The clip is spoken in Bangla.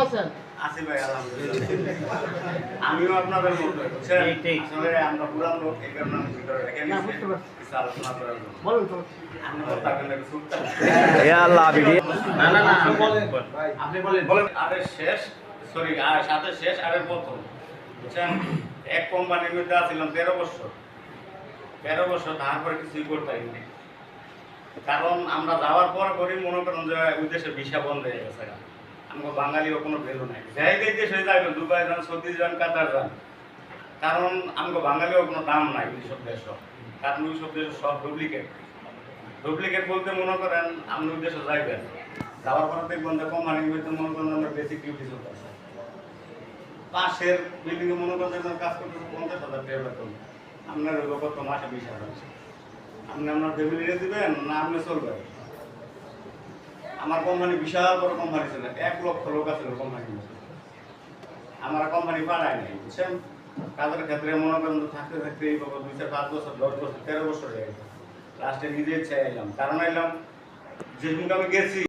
আছেন? আছি ভাই, আলহামদুলিল্লাহ। আমিও আপনাদের মতো, বুঝছেন? আসলে আমরা পুরান লোক, এই কারণে আমি ভিতরে রেখে না, নিয়েছি, বুঝতে পারছি। কিছু আলোচনা করার জন্য। বলুন তো। আপনি তো থাকবেন না, কিছু উঠতে হবে। আপনি বলেন। আরে শেষ, সরি, সাথে শেষ, আরে প্রথম, বুঝছেন? এক কোম্পানির মধ্যে আছিলাম 13 বছর। 13 বছর তারপরে কিছুই করতে পারিনি। কারণ আমরা যাওয়ার পর করি মনে করেন যে ওই দেশে ভিসা বন্ধ হয়ে গেছে। আমাকে বাঙালিও কোনো ভ্যালু নাই। যাই দেশ হয়ে যাবেন, দুবাই যান, সৌদি যান, কাতার যান, কারণ আমাকে বাঙালিও কোনো দাম নাই ওইসব দেশ। কারণ ওইসব দেশ সব ডুপ্লিকেট। ডুপ্লিকেট বলতে মনে করেন আপনি ওই দেশে যাইবেন, যাওয়ার পরে দেখবেন যে কোম্পানির মধ্যে মনে করেন আমরা বেসিক ডিউটি চলতেছে। পাশের বিল্ডিংয়ে মনে করেন একজন কাজ করতেছে 50,000 টাকা বেতন, আপনার হইল কত মাসে 20,000। আপনি আপনার ফ্যামিলিকে দিবেন না আপনি চলবেন? আমার কোম্পানি বিশাল বড় কোম্পানি ছিল, 1 লক্ষ লোক আছে কোম্পানির মধ্যে। আমার কোম্পানি পাড়ায় নাই, বুঝছেন? কাজের ক্ষেত্রে মনে করেন থাকতে থাকতে এই বাবা 2, 4, 5 বছর, 10 বছর, 13 বছর হয়ে গেছে। লাস্টে নিজে ইচ্ছায় এলাম, কারণ এলাম যেদিনকে আমি গেছি